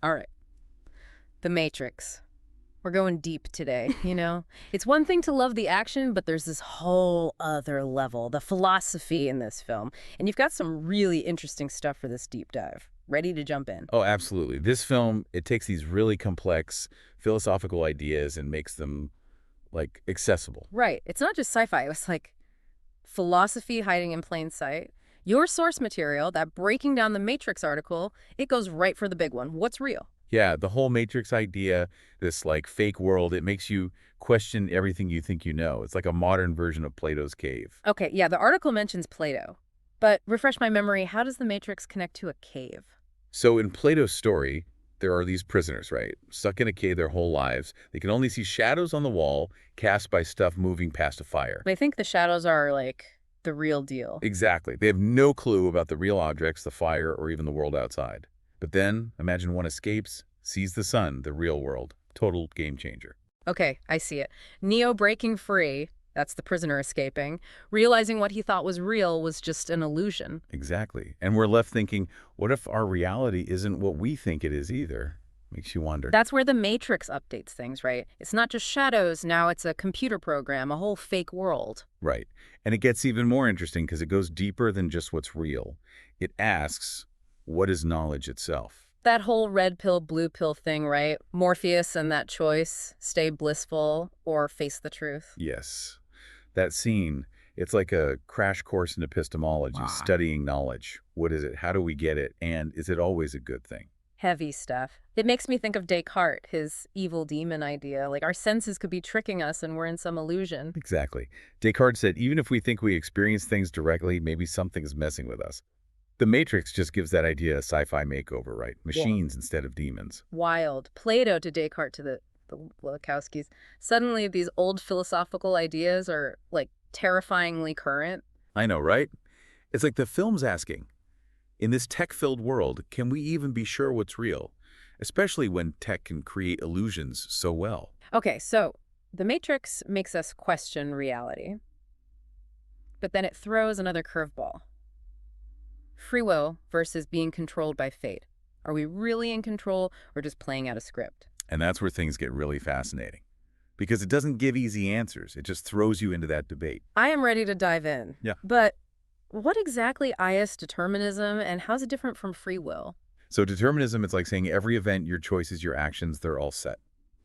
All right. The Matrix. We're going deep today, you know? It's one thing to love the action, but there's this whole other level, the philosophy in this film. And you've got some really interesting stuff for this deep dive. Ready to jump in? Oh, absolutely. This film, it takes these really complex philosophical ideas and makes them, like, accessible. Right. It's not just sci-fi. It's like philosophy hiding in plain sight. Your source material, that Breaking Down the Matrix article, it goes right for the big one. What's real? Yeah, the whole Matrix idea, this, like, fake world, it makes you question everything you think you know. It's like a modern version of Plato's cave. Okay, yeah, the article mentions Plato. But refresh my memory, how does the Matrix connect to a cave? So in Plato's story, there are these prisoners, right? Stuck in a cave their whole lives. They can only see shadows on the wall cast by stuff moving past a fire. I think the shadows are, like, the real deal. Exactly. They have no clue about the real objects, the fire, or even the world outside. But then, imagine one escapes, sees the sun, the real world. Total game changer. Okay, I see it. Neo breaking free, that's the prisoner escaping, realizing what he thought was real was just an illusion. Exactly. And we're left thinking, what if our reality isn't what we think it is either? Makes you wonder. That's where the Matrix updates things, right? It's not just shadows, now it's a computer program, a whole fake world. Right. And it gets even more interesting because it goes deeper than just what's real. It asks, what is knowledge itself? That whole red pill, blue pill thing, right? Morpheus and that choice, stay blissful or face the truth. Yes. That scene, it's like a crash course in epistemology, Wow. studying knowledge. What is it? How do we get it? And is it always a good thing? Heavy stuff. It makes me think of Descartes, his evil demon idea. Like our senses could be tricking us and we're in some illusion. Exactly. Descartes said, even if we think we experience things directly, maybe something's messing with us. The Matrix just gives that idea a sci-fi makeover, right? Machines instead of demons. Wild. Plato to Descartes to the Wachowskis. Suddenly these old philosophical ideas are like terrifyingly current. I know, right? It's like the film's asking, in this tech-filled world, can we even be sure what's real? Especially when tech can create illusions so well. Okay, so the Matrix makes us question reality, but then it throws another curveball. Free will versus being controlled by fate. Are we really in control or just playing out a script? And that's where things get really fascinating. Because it doesn't give easy answers. It just throws you into that debate. I am ready to dive in. Yeah. But what exactly is determinism and how's it different from free will? So determinism, it's like saying every event, your choices, your actions, they're all set.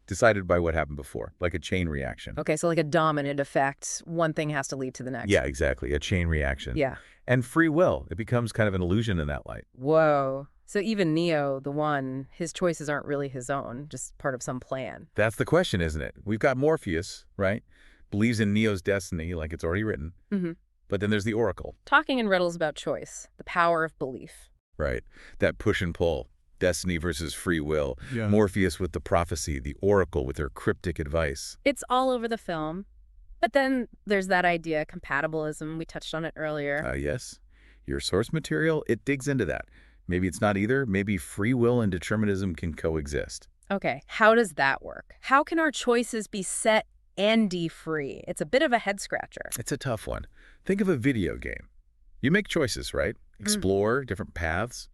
Decided by what happened before, like a chain reaction. Okay, so like a dominant effect, one thing has to lead to the next. Yeah, exactly. A chain reaction. Yeah. And free will, it becomes kind of an illusion in that light. Whoa. So even Neo, the one, his choices aren't really his own, just part of some plan. That's the question, isn't it? We've got Morpheus, right? Believes in Neo's destiny like it's already written. Mm-hmm. But then there's the Oracle. Talking in riddles about choice, the power of belief. Right. That push and pull. Destiny versus free will. Yeah. Morpheus with the prophecy, the Oracle with their cryptic advice. It's all over the film. But then there's that idea, compatibilism. We touched on it earlier. Yes. Your source material, it digs into that. Maybe it's not either. Maybe free will and determinism can coexist. Okay, how does that work? How can our choices be set and free? It's a bit of a head scratcher. It's a tough one. Think of a video game. You make choices, right? Explore different paths,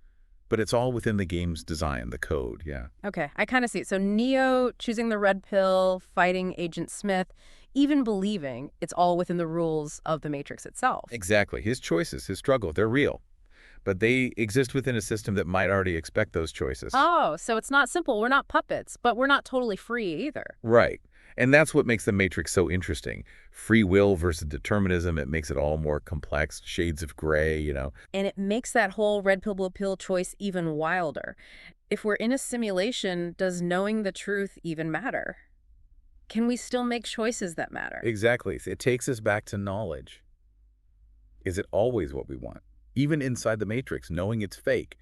but it's all within the game's design, the code, yeah. Okay, I kind of see it. So Neo choosing the red pill, fighting Agent Smith, even believing it's all within the rules of the Matrix itself. Exactly. His choices, his struggle, they're real. But they exist within a system that might already expect those choices. Oh, so it's not simple. We're not puppets, but we're not totally free either. Right. And that's what makes the Matrix so interesting. Free will versus determinism, it makes it all more complex, shades of gray, you know. And it makes that whole red pill, blue pill choice even wilder. If we're in a simulation, does knowing the truth even matter? Can we still make choices that matter? Exactly. It takes us back to knowledge. Is it always what we want? Even inside the Matrix, knowing it's fake,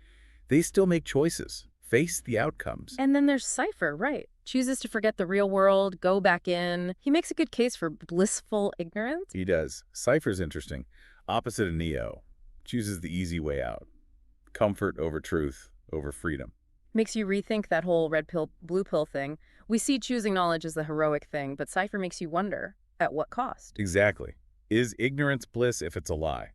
they still make choices, face the outcomes. And then there's Cypher, right? Chooses to forget the real world, go back in. He makes a good case for blissful ignorance. He does. Cypher's interesting. Opposite of Neo. Chooses the easy way out. Comfort over truth, over freedom. Makes you rethink that whole red pill, blue pill thing. We see choosing knowledge as the heroic thing, but Cypher makes you wonder, at what cost? Exactly. Is ignorance bliss if it's a lie?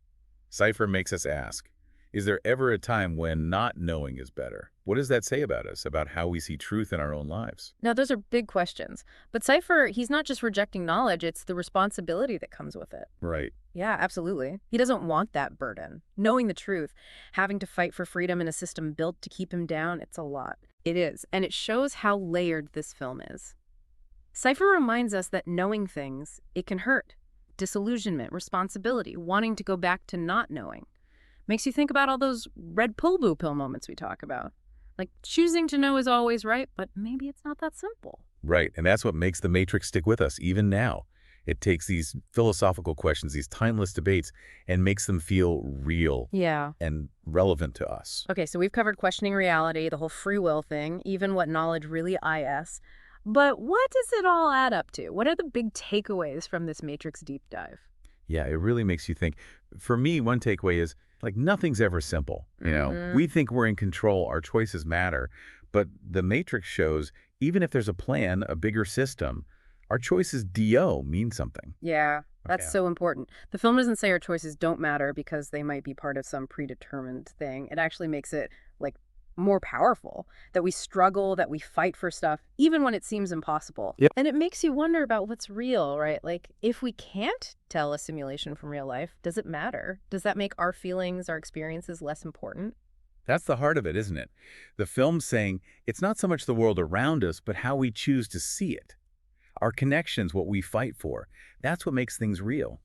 Cypher makes us ask, Is there ever a time when not knowing is better? What does that say about us, about how we see truth in our own lives? Now, those are big questions. But Cypher, he's not just rejecting knowledge, it's the responsibility that comes with it. Right. Yeah, absolutely. He doesn't want that burden. Knowing the truth, having to fight for freedom in a system built to keep him down, it's a lot. It is, and it shows how layered this film is. Cypher reminds us that knowing things, it can hurt. Disillusionment, responsibility, wanting to go back to not knowing. Makes you think about all those red pill blue pill moments we talk about. Like choosing to know is always right, but maybe it's not that simple. Right, and that's what makes The Matrix stick with us, even now. It takes these philosophical questions, these timeless debates, and makes them feel real Yeah. and relevant to us. Okay, so we've covered questioning reality, the whole free will thing, even what knowledge really is. But what does it all add up to? What are the big takeaways from this Matrix deep dive? Yeah, it really makes you think. For me, one takeaway is, like, nothing's ever simple. We think we're in control, our choices matter, but The Matrix shows even if there's a plan, a bigger system, our choices DO mean something. Yeah, that's Yeah. so important. The film doesn't say our choices don't matter because they might be part of some predetermined thing. It actually makes it like more powerful that we struggle, that we fight for stuff, even when it seems impossible. Yep. And it makes you wonder about what's real, right? Like, if we can't tell a simulation from real life, does it matter? Does that make our feelings, our experiences less important? That's the heart of it, isn't it? The film's saying it's not so much the world around us, but how we choose to see it. Our connections, what we fight for. That's what makes things real.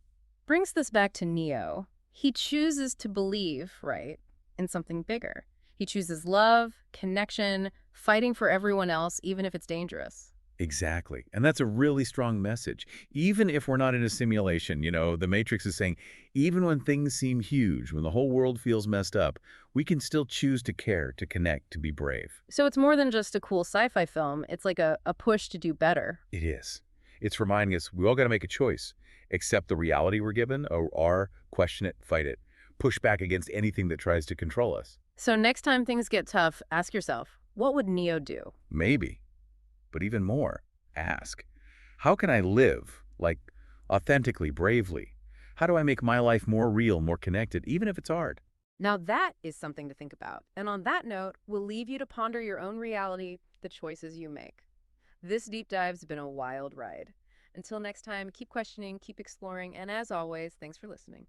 Brings this back to Neo. He chooses to believe, right, in something bigger. He chooses love, connection, fighting for everyone else, even if it's dangerous. Exactly. And that's a really strong message. Even if we're not in a simulation, The Matrix is saying, even when things seem huge, when the whole world feels messed up, we can still choose to care, to connect, to be brave. So it's more than just a cool sci-fi film. It's like a push to do better. It is. It's reminding us we all got to make a choice. Accept the reality we're given, or question it, fight it. Push back against anything that tries to control us. So next time things get tough, ask yourself, what would Neo do? Maybe. But even more, ask, how can I live, like, authentically, bravely? How do I make my life more real, more connected, even if it's hard? Now that is something to think about. And on that note, we'll leave you to ponder your own reality, the choices you make. This deep dive's been a wild ride. Until next time, keep questioning, keep exploring, and as always, thanks for listening.